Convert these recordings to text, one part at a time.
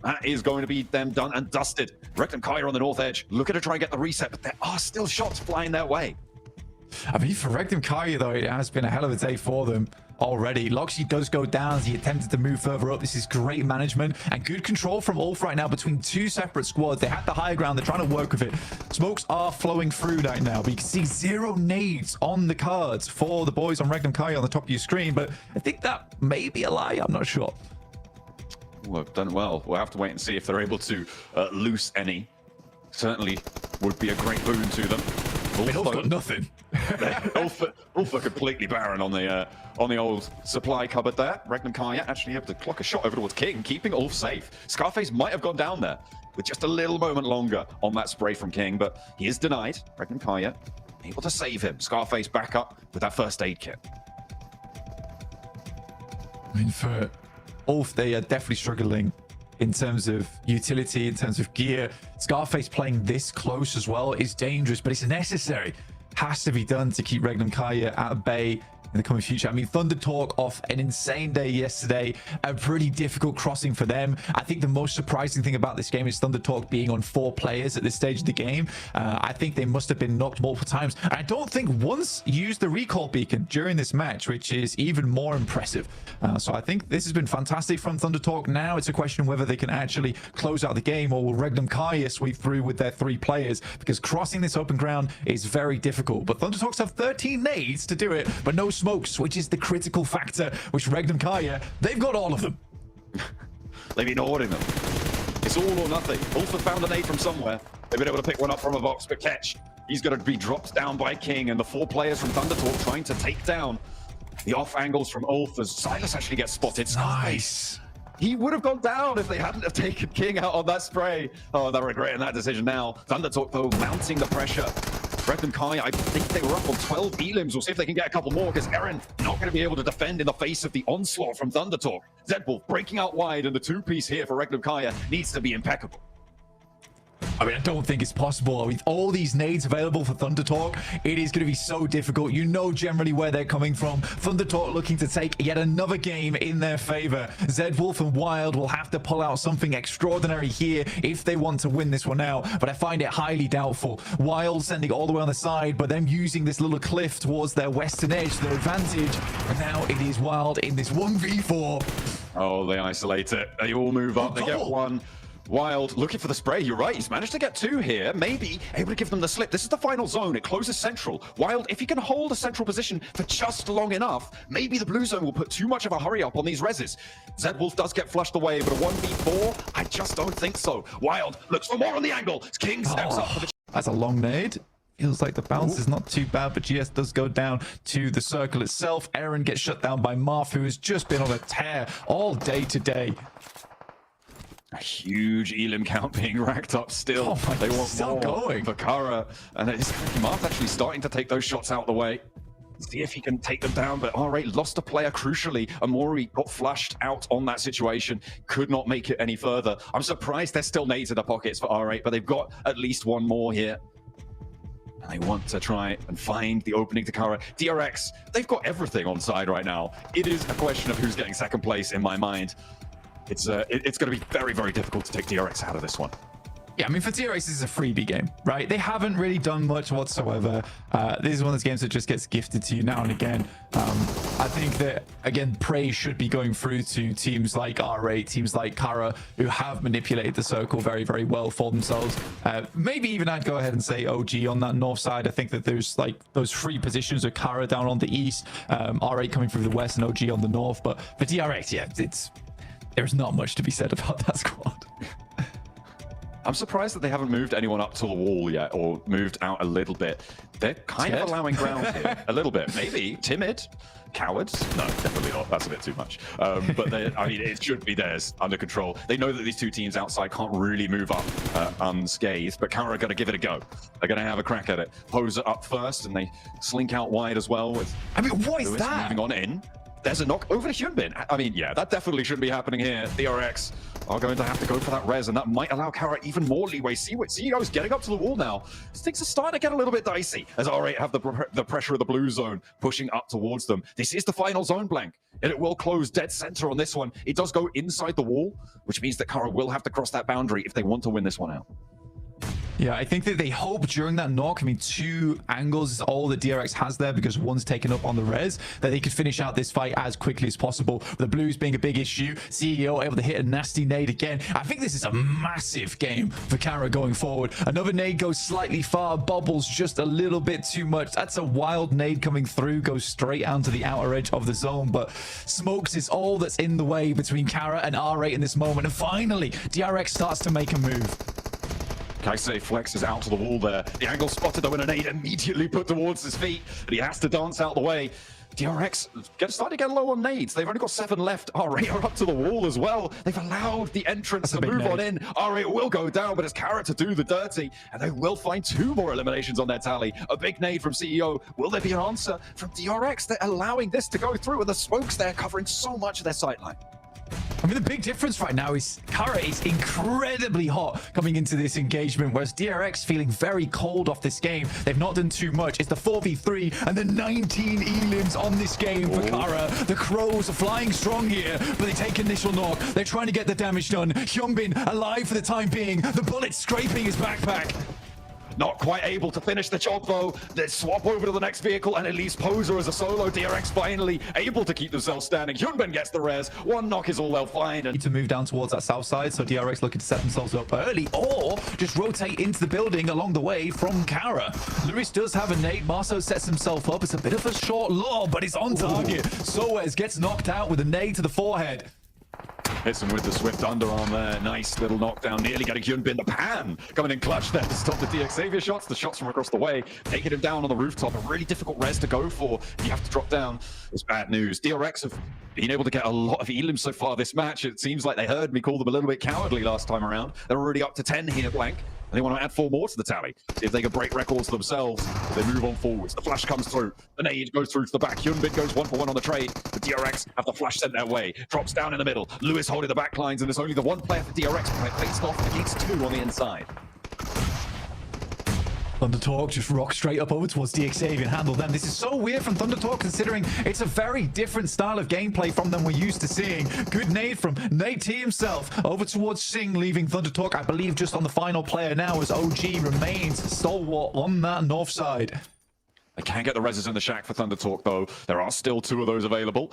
That is going to be them done and dusted. Rectum Kaya on the north edge, looking to try and get the reset, but there are still shots flying their way. I mean, for Rectum Kaya, though, it has been a hell of a day for them already. Loxy does go down as he attempted to move further up. This is great management and good control from Ulf right now between two separate squads. They had the higher ground. They're trying to work with it. Smokes are flowing through right now, but you can see 0 nades on the cards for the boys on Rectum Kaya on the top of your screen. But I think that may be a lie. I'm not sure. Well, done well. We'll have to wait and see if they're able to loose any. Certainly would be a great boon to them. Ulf got nothing. Ulf are completely barren on the old supply cupboard there. Rectum Kaya actually able to clock a shot over towards King, keeping Ulf safe. Scarface might have gone down there with just a little moment longer on that spray from King, but he is denied. Rectum Kaya able to save him. Scarface back up with that first aid kit. I mean, for Ulf, they are definitely struggling in terms of utility, in terms of gear. Scarface playing this close as well is dangerous, but it's necessary. Has to be done to keep Rectum Kaya at bay in the coming future. I mean, Thunder Talk off an insane day yesterday, a pretty difficult crossing for them. I think the most surprising thing about this game is Thunder Talk being on 4 players at this stage of the game. I think they must have been knocked multiple times. I don't think once used the recall beacon during this match, which is even more impressive. So I think this has been fantastic from Thunder Talk. Now it's a question of whether they can actually close out the game, or will Rectum Kaya sweep through with their 3 players, because crossing this open ground is very difficult. But Thunder Talks have 13 nades to do it, but no smokes, which is the critical factor, which Rectum Kaya, they've got all of them. They've been hoarding them. It's all or nothing. Ulf have found a nade from somewhere. They've been able to pick one up from a box, but catch. He's going to be dropped down by King, and the 4 players from Thunder Talk trying to take down the off angles from Ulf as Silas actually gets spotted. Nice. He would have gone down if they hadn't have taken King out on that spray. Oh, they're regretting that decision now. Thunder Talk, though, mounting the pressure. Rectum Kaya, I think they were up on 12 elims. We'll see if they can get a couple more, because Eren not going to be able to defend in the face of the onslaught from Thunder Talk. Zedwolf breaking out wide, and the 2-piece here for Rectum Kaya needs to be impeccable. I mean, I don't think it's possible. With all these nades available for Thunder Talk, it is going to be so difficult. You know generally where they're coming from. Thunder Talk looking to take yet another game in their favor. Zedwolf and Wild will have to pull out something extraordinary here if they want to win this one out, but I find it highly doubtful. Wild sending all the way on the side, but them using this little cliff towards their western edge, their advantage. And now it is Wild in this 1v4. Oh, they isolate it. They all move up. They get one. Wild looking for the spray. You're right. He's managed to get 2 here. Maybe able to give them the slip. This is the final zone. It closes central. Wild, if he can hold a central position for just long enough, maybe the blue zone will put too much of a hurry up on these reses. Zedwolf does get flushed away, but a 1v4, I just don't think so. Wild looks for more on the angle. King steps up for the... That's a long nade. Feels like the bounce is not too bad, but GS does go down to the circle itself. Eren gets shut down by Marth, who has just been on a tear all day today. A huge elim count being racked up still. Oh my, they want still more going for Kara, and it's Marth actually starting to take those shots out of the way. See if he can take them down, but R8 lost a player crucially. Amori got flushed out on that situation, could not make it any further. I'm surprised there's still nades in the pockets for R8, but they've got at least one more here. And they want to try and find the opening to Kara. DRX, they've got everything on side right now. It is a question of who's getting second place in my mind. It's going to be very, very difficult to take DRX out of this one. Yeah, I mean, for DRX, this is a freebie game, right? They haven't really done much whatsoever. This is one of those games that just gets gifted to you now and again. I think that, again, praise should be going through to teams like R8, teams like Kara, who have manipulated the circle very, very well for themselves. Maybe even I'd go ahead and say OG on that north side. I think that there's like those 3 positions of Kara down on the east, R8 coming through the west, and OG on the north. But for DRX, yeah, there's not much to be said about that squad. I'm surprised that they haven't moved anyone up to the wall yet, or moved out a little bit. They're kind of allowing ground here a little bit. Maybe timid, cowards. No, definitely not. That's a bit too much. But I mean, it should be theirs under control. They know that these 2 teams outside can't really move up unscathed, but Kara are going to give it a go. They're going to have a crack at it. Poser up first, and they slink out wide as well. With I mean, what is Lewis that? moving on in. There's a knock over to Hyunbin. I mean, yeah, that definitely shouldn't be happening here. DRX are going to have to go for that res, and that might allow Kara even more leeway. CEO's getting up to the wall now. Things are starting to get a little bit dicey as R8 have the pressure of the blue zone pushing up towards them. This is the final zone blank, and it will close dead center on this one. It does go inside the wall, which means that Kara will have to cross that boundary if they want to win this one out. Yeah, I think that they hope during that knock, I mean, 2 angles is all that DRX has there because one's taken up on the res, that they could finish out this fight as quickly as possible. With the blues being a big issue, CEO able to hit a nasty nade again. I think this is a massive game for Kara going forward. Another nade goes slightly far, bobbles just a little bit too much. That's a wild nade coming through, goes straight out to the outer edge of the zone, but smokes is all that's in the way between Kara and R8 in this moment. And finally, DRX starts to make a move. Kaise flexes out to the wall there. The angle spotted though, and a nade immediately put towards his feet, but he has to dance out the way. DRX starting to get low on nades. They've only got 7 left. R8 are up to the wall as well. They've allowed the entrance to move on in. R8 will go down, but it's Kara to do the dirty, and they will find 2 more eliminations on their tally. A big nade from CEO. Will there be an answer from DRX? They're allowing this to go through, and the smokes there covering so much of their sightline. I mean, the big difference right now is Kara is incredibly hot coming into this engagement, whereas DRX feeling very cold off this game. They've not done too much. It's the 4v3 and the 19 elims on this game for Kara. The Crows are flying strong here, but they take initial knock. They're trying to get the damage done. Hyunbin alive for the time being. The bullet scraping his backpack. Not quite able to finish the job though. They swap over to the next vehicle and at least Poser as a solo. DRX finally able to keep themselves standing. Hyunbin gets the res. 1 knock is all they'll find. Need to move down towards that south side, so DRX looking to set themselves up early or just rotate into the building along the way from Kara. Lewis does have a nade. Marceau sets himself up. It's a bit of a short law, but it's on target. Soez gets knocked out with a nade to the forehead. Hits him with the swift underarm there. Nice little knockdown. Nearly getting Hyunbin. The pan coming in clutch there to stop the DX Xavier shots. The shots from across the way. Taking him down on the rooftop. A really difficult res to go for. You have to drop down. It's bad news. DRX have been able to get a lot of elims so far this match. It seems like they heard me call them a little bit cowardly last time around. They're already up to 10 here, blank. And they want to add 4 more to the tally. See if they can break records themselves. They move on forwards. The flash comes through. The nade goes through to the back. Hyunbin goes 1-for-1 on the trade. The DRX have the flash sent their way. Drops down in the middle. Lewis holding the back lines, and there's only the 1 player for DRX faced off against 2 on the inside. ThunderTalk just rock straight up over towards DX Xavier and handle them. This is so weird from ThunderTalk considering it's a very different style of gameplay from them we're used to seeing. Good nade from nade himself over towards Singh, leaving ThunderTalk, I believe, just on the final player now as OG remains stalwart on that north side. They can get the reses in the shack for ThunderTalk though. There are still 2 of those available.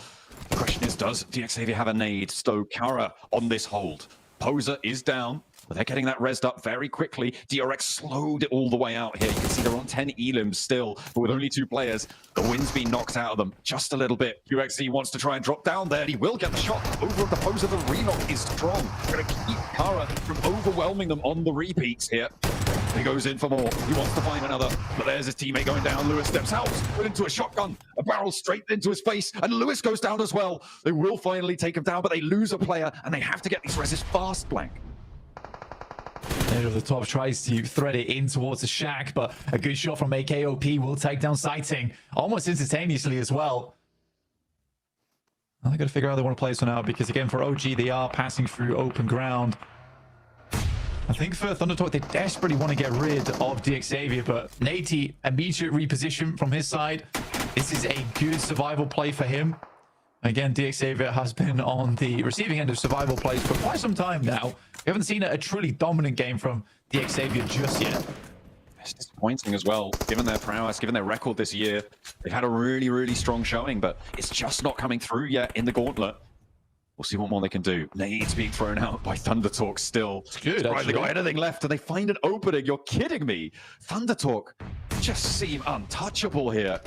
The question is, does DX Xavier have a nade? So Kara on this hold. Poser is down, but they're getting that resed up very quickly. DRX slowed it all the way out here. You can see they're on 10 elims still, but with only 2 players, the wind's been knocked out of them just a little bit. QXC wants to try and drop down there, and he will get the shot over at the Poser. The re-knock is strong. Going to keep Kara from overwhelming them on the repeats here. He goes in for more. He wants to find another, but there's his teammate going down. Lewis steps out, put into a shotgun, a barrel straight into his face, and Lewis goes down as well. They will finally take him down, but they lose a player, and they have to get these reses fast, blank. Nade of the top tries to thread it in towards the shack, but a good shot from AKOP will take down Sighting almost instantaneously as well. Now they got to figure out how they want to play this one out, because again, for OG, they are passing through open ground. I think for ThunderTalk, they desperately want to get rid of DX Xavier, but Nate, immediate reposition from his side. This is a good survival play for him. Again, DX Xavier has been on the receiving end of survival plays for quite some time now. We haven't seen a truly dominant game from DX Xavier just yet. It's disappointing as well, given their prowess, given their record this year. They've had a really, really strong showing, but it's just not coming through yet in the gauntlet. We'll see what more they can do. Nades being thrown out by ThunderTalk still. It's good, right, they got anything left and they find an opening. You're kidding me. ThunderTalk just seem untouchable here.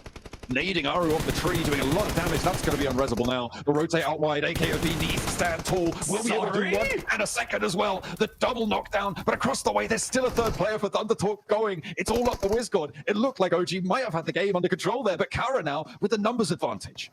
Nading Aru off the tree, doing a lot of damage. That's going to be unresable now. The rotate out wide. AKOP needs to stand tall. Will be able to do 1 and a second as well. The double knockdown, but across the way, there's still a 3rd player for ThunderTalk going. It's all up the WizGod. It looked like OG might have had the game under control there, but Kara now with the numbers advantage.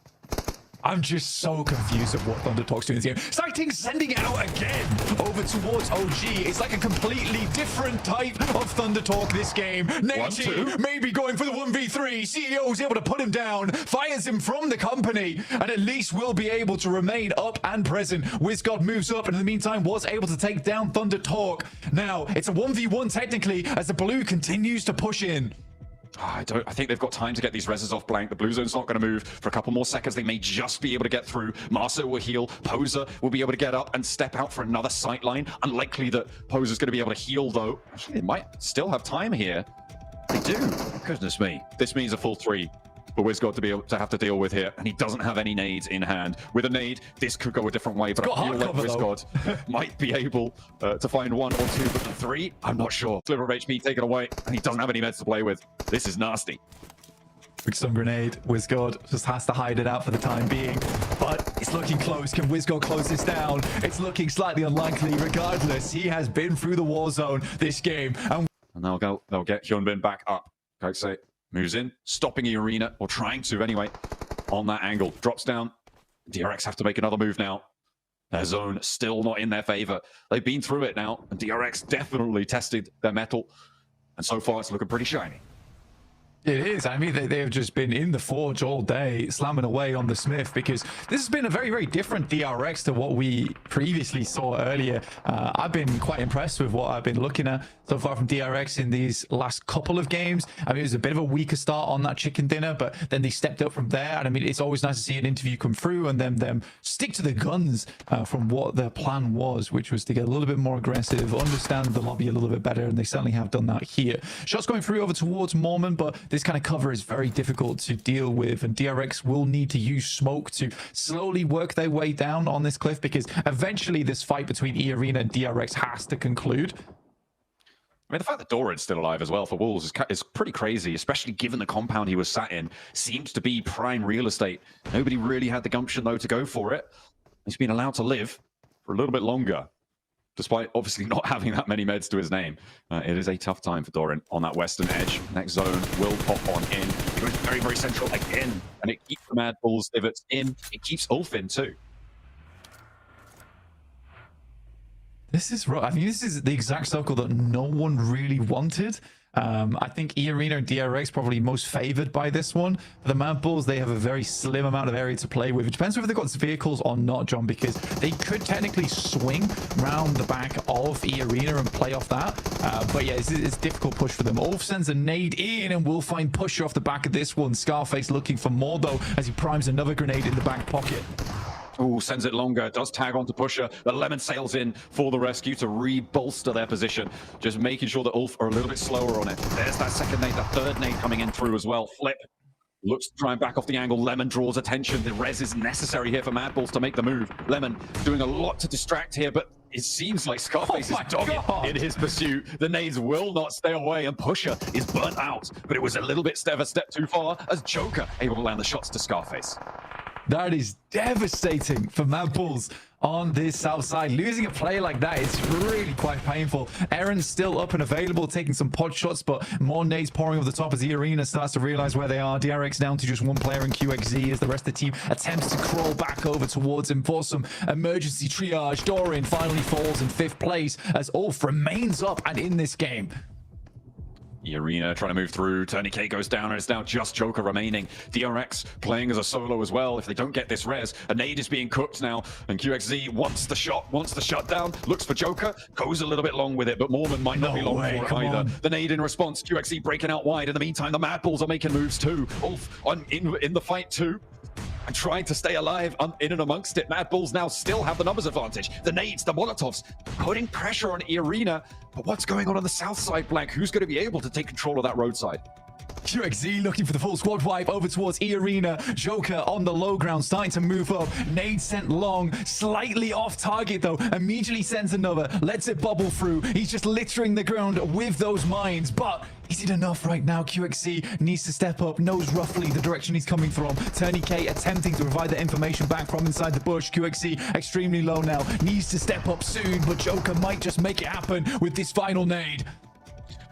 I'm just so confused at what Thundertalk's doing in this game. Sighting sending it out again over towards OG. It's like a completely different type of Thundertalk this game. nade maybe going for the 1v3. CEO is able to put him down, fires him from the company, and at least will be able to remain up and present. WizGod moves up and in the meantime was able to take down Thundertalk. Now, it's a 1v1 technically as the blue continues to push in. I think they've got time to get these reses off blank. The blue zone's not going to move for a couple more seconds. They may just be able to get through. Marso will heal. Poser will be able to get up and step out for another sight line. Unlikely that Poser's going to be able to heal, though. Actually, they might still have time here. They do. Goodness me. This means a full 3 for WizGod to be able to have to deal with here, and he doesn't have any nades in hand. With a nade, this could go a different way, but I feel like WizGod might be able to find 1 or 2, but the 3, I'm not sure. Sliver of HP taken away, and he doesn't have any meds to play with. This is nasty. Quick stun grenade. WizGod just has to hide it out for the time being, but it's looking close. Can WizGod close this down? It's looking slightly unlikely. Regardless, he has been through the war zone this game, and they'll get Hyunbin back up. Kaisei moves in, stopping the arena, or trying to anyway, on that angle. Drops down. DRX have to make another move now. Their zone still not in their favor. They've been through it now, and DRX definitely tested their mettle. And so far, it's looking pretty shiny. It is. I mean, they have just been in the forge all day, slamming away on the Smith, because this has been a very, very different DRX to what we previously saw earlier. I've been quite impressed with what I've been looking at so far from DRX in these last couple of games. I mean, it was a bit of a weaker start on that chicken dinner, but then they stepped up from there. And I mean, it's always nice to see an interview come through and them stick to the guns from what their plan was, which was to get a little bit more aggressive, understand the lobby a little bit better, and they certainly have done that here. Shots going through over towards Mormon, but this kind of cover is very difficult to deal with, and DRX will need to use smoke to slowly work their way down on this cliff, because eventually this fight between E-Arena and DRX has to conclude. I mean, the fact that Doran's still alive as well for Wolves is pretty crazy, especially given the compound he was sat in. Seems to be prime real estate. Nobody really had the gumption, though, to go for it. He's been allowed to live for a little bit longer, despite obviously not having that many meds to his name. It is a tough time for Doran on that western edge. Next zone will pop on in. It goes very, very central again, and it keeps the Mad Bulls divots in. It keeps Ulf in too. This is right. I mean, this is the exact circle that no one really wanted. I think E-Arena and DRX probably most favored by this one. For the Mad Bulls, they have a very slim amount of area to play with. It depends whether they've got vehicles or not, John, because they could technically swing round the back of E-Arena and play off that. But yeah, it's a difficult push for them. Ulf sends a nade in and will find Pusher off the back of this one. Scarface looking for more, though, as he primes another grenade in the back pocket. Oh, sends it longer, does tag onto Pusher, but Lemon sails in for the rescue to re-bolster their position. Just making sure that Ulf are a little bit slower on it. There's that second nade, that third nade coming in through as well. Flip looks to try and back off the angle. Lemon draws attention. The res is necessary here for Mad Bulls to make the move. Lemon doing a lot to distract here, but it seems like Scarface is dogged in his pursuit. The nades will not stay away, and Pusher is burnt out. But it was a little bit of a step too far as Joker able to land the shots to Scarface. That is devastating for Mad Bulls on this south side. Losing a player like that is really quite painful. Aaron's still up and available, taking some pod shots, but more nades pouring over the top as the arena starts to realize where they are. DRX down to just one player in QXZ as the rest of the team attempts to crawl back over towards him for some emergency triage. Doran finally falls in 5th place as Ulf remains up and in this game. The arena trying to move through. Tourniquet goes down, and it's now just Joker remaining. DRX playing as a solo as well. If they don't get this res, a nade is being cooked now, and QXZ wants the shot, wants the shutdown, looks for Joker, goes a little bit long with it, but Mormon might not be long for it either. The nade in response, QXZ breaking out wide. In the meantime, the Mad Bulls are making moves too. Ulf in the fight too, and trying to stay alive in and amongst it. Mad Bulls now still have the numbers advantage. The nades, the Molotovs, putting pressure on E-Arena. But what's going on the south side, Blank? Who's going to be able to take control of that roadside? QXZ looking for the full squad wipe over towards E-Arena. Joker on the low ground, starting to move up. Nade sent long, slightly off target though. Immediately sends another, lets it bubble through. He's just littering the ground with those mines, but is it enough right now? QXZ needs to step up, knows roughly the direction he's coming from. Tourniquet attempting to provide the information back from inside the bush. QXZ extremely low now, needs to step up soon, but Joker might just make it happen with this final nade.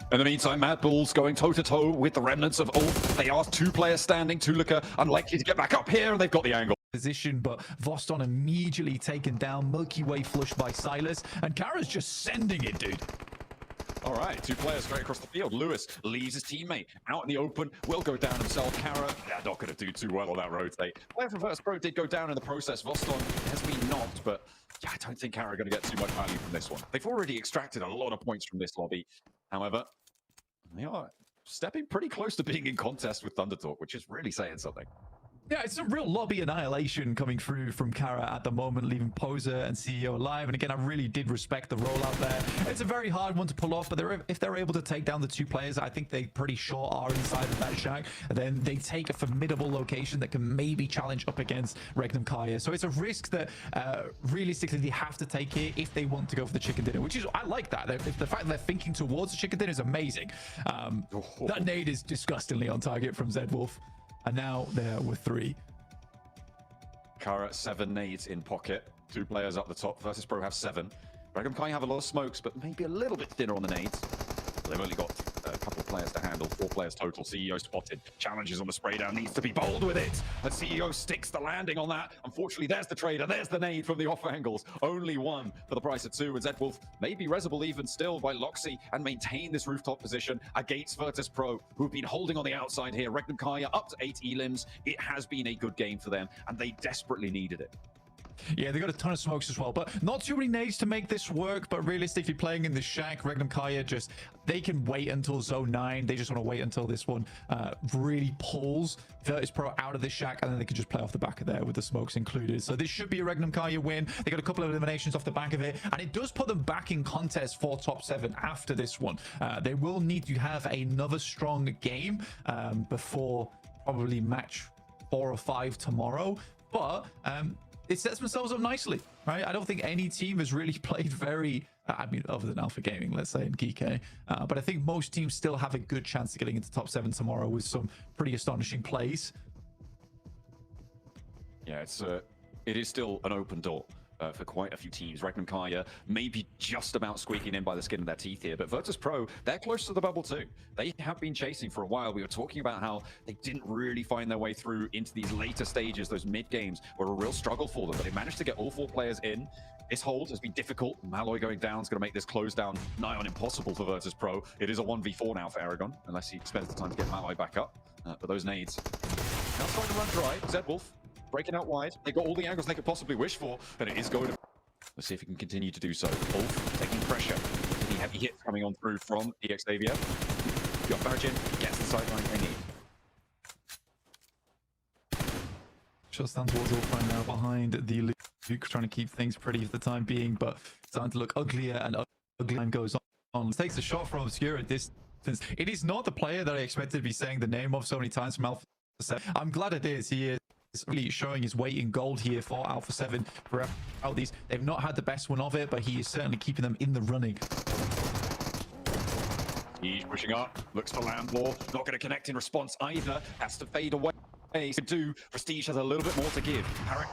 In the meantime, Mad Bulls going toe-to-toe with the remnants of Ulf. They are 2 players standing. Tulika unlikely to get back up here, and they've got the angle. position, but Voston immediately taken down. Milky Way flushed by Silas, and Kara's just sending it, dude. All right, 2 players straight across the field. Lewis leaves his teammate out in the open, will go down himself. Kara, yeah, not going to do too well on that rotate. Player from Virtus Pro did go down in the process. Voston has been knocked, but yeah, I don't think Kara are going to get too much value from this one. They've already extracted a lot of points from this lobby. However, they are stepping pretty close to being in contest with Thunder Talk, which is really saying something. Yeah, it's a real lobby annihilation coming through from Kara at the moment, leaving Poser and CEO alive. And again, I really did respect the rollout there. It's a very hard one to pull off, but if they're able to take down the 2 players, I think they pretty sure are inside of that shack. And then they take a formidable location that can maybe challenge up against Regnum Kaya. So it's a risk that realistically they have to take here if they want to go for the chicken dinner, which is, I like that. The fact that they're thinking towards the chicken dinner is amazing. That nade is disgustingly on target from Zed Wolf. And now they're with 3. Kara, 7 nades in pocket. 2 players up the top. Virtus Pro have 7. Regnum Kai have a lot of smokes, but maybe a little bit thinner on the nades. They've only got a couple of players to handle. 4 players total. CEO spotted. Challenges on the spray down. Needs to be bold with it. And CEO sticks the landing on that. Unfortunately, there's the trader. There's the nade from the off angles. Only 1 for the price of 2. And Zed Wolf may be resable even still by Loxy and maintain this rooftop position against Virtus Pro, who've been holding on the outside here. Regnum Kaya up to 8 elims. It has been a good game for them, and they desperately needed it. Yeah, they got a ton of smokes as well, but not too many nades to make this work. But realistically, playing in the shack, Regnum Kaya they can wait until zone 9. They just want to wait until this one really pulls Virtus Pro out of the shack, and then they can just play off the back of there with the smokes included. So this should be a Regnum Kaya win. They got a couple of eliminations off the back of it, and it does put them back in contest for top 7 after this one. They will need to have another strong game before probably match 4 or 5 tomorrow, but it sets themselves up nicely, right? I don't think any team has really played very, I mean, other than Alpha Gaming, let's say, and Kike. But I think most teams still have a good chance of getting into top 7 tomorrow with some pretty astonishing plays. Yeah, it is still an open door for quite a few teams. Regnum Kaya maybe just about squeaking in by the skin of their teeth here, but Virtus Pro, they're close to the bubble too. They have been chasing for a while. We were talking about how they didn't really find their way through into these later stages. Those mid games were a real struggle for them, but they managed to get all 4 players in. This hold has been difficult. Malloy going down is going to make this close down nigh on impossible for Virtus Pro. It is a 1v4 now for Aragon, unless he spends the time to get Malloy back up. But those nades now starting to run dry. Zed Wolf breaking out wide. They got all the angles they could possibly wish for, and it is going to... Let's see if he can continue to do so. Wolf taking pressure. The heavy hits coming on through from DXavia. Got Barragin, gets the sideline they need. Shot stand towards Wolf right now behind the Luke, trying to keep things pretty for the time being, but starting to look uglier and uglier time goes on. Takes a shot from Obscure at distance. It is not the player that I expected to be saying the name of so many times from Alpha 7. I'm glad it is. He is really showing his weight in gold here for Alpha 7 throughout these. They've not had the best one of it, but he is certainly keeping them in the running. He's pushing up, looks for Lambor, not going to connect in response either, has to fade away. Do Prestige has a little bit more to give. Parrot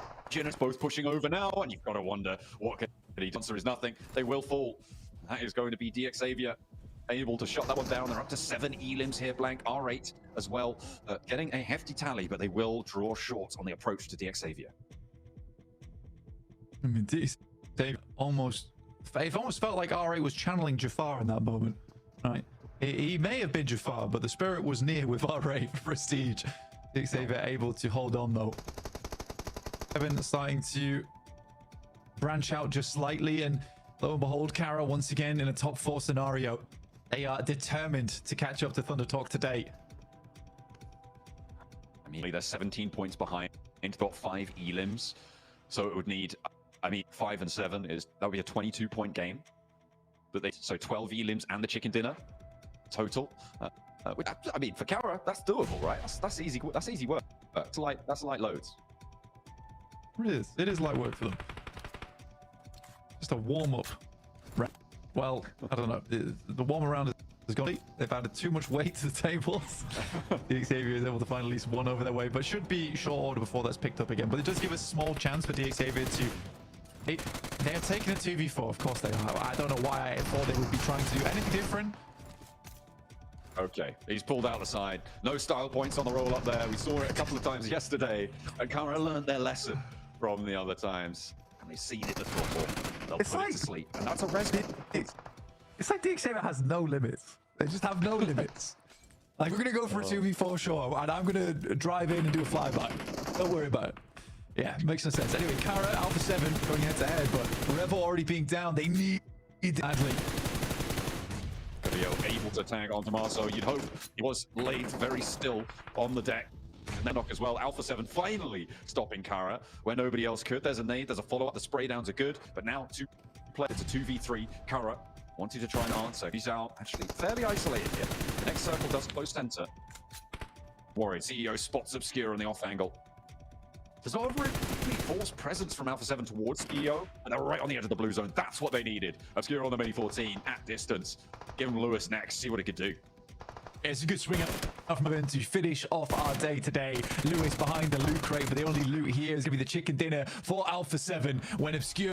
is both pushing over now, and you've got to wonder what can he do. Answer is nothing. They will fall. That is going to be DXavia able to shut that one down. They're up to 7 elims here, blank R8 as well, getting a hefty tally, but they will draw short on the approach to DXavia. I mean, it almost felt like R8 was channeling Jafar in that moment, right? He may have been Jafar, but the spirit was near with R8 for Prestige. DXavia able to hold on though. 7 starting to branch out just slightly, and lo and behold, Kara once again in a top 4 scenario. They are determined to catch up to Thunder Talk today. I mean, they're 17 points behind. Got 5 elims, so it would need, I mean, 5 and 7 that would be a 22-point game. But so 12 elims and the chicken dinner total. I mean, for Kara, that's doable, right? That's easy. That's easy work. That's light loads. It is light work for them. Just a warm up. Well, I don't know. The warm around has gone. They've added too much weight to the tables. DXavia is able to find at least 1 over their way, but should be short order before that's picked up again. But it does give a small chance for DXavia to. They're taking a 2v4. Of course they are. I don't know why I thought they would be trying to do anything different. Okay, he's pulled out the side. No style points on the roll up there. We saw it a couple of times yesterday. And Kara learned their lesson from the other times. And they've seen it before. They'll put it to sleep. And that's a res. It's like DXaver has no limits. They just have no limits. Like, we're going to go for a 2v4 sure, and I'm going to drive in and do a flyby. Don't worry about it. Yeah, makes no sense. Anyway, Kara, Alpha 7 going head to head, but Revel already being down. They need badly. Video able to tag on Tommaso. You'd hope he was laid very still on the deck. And then knock as well. Alpha 7 finally stopping Kara where nobody else could. There's a nade, there's a follow-up. The spray downs are good, but now two players to 2v3. Kara wanted to try and answer. He's out, actually fairly isolated here. The next circle does close center. Warrior CEO spots Obscure on the off angle. There's not a really forced presence from Alpha 7 towards CEO, and they're right on the edge of the blue zone. That's what they needed. Obscure on the Mini 14 at distance. Give him Lewis next, see what he could do. It's a good swing up from him to finish off our day today. Lewis behind the loot crate, but the only loot here is going to be the chicken dinner for Alpha 7 when Obscure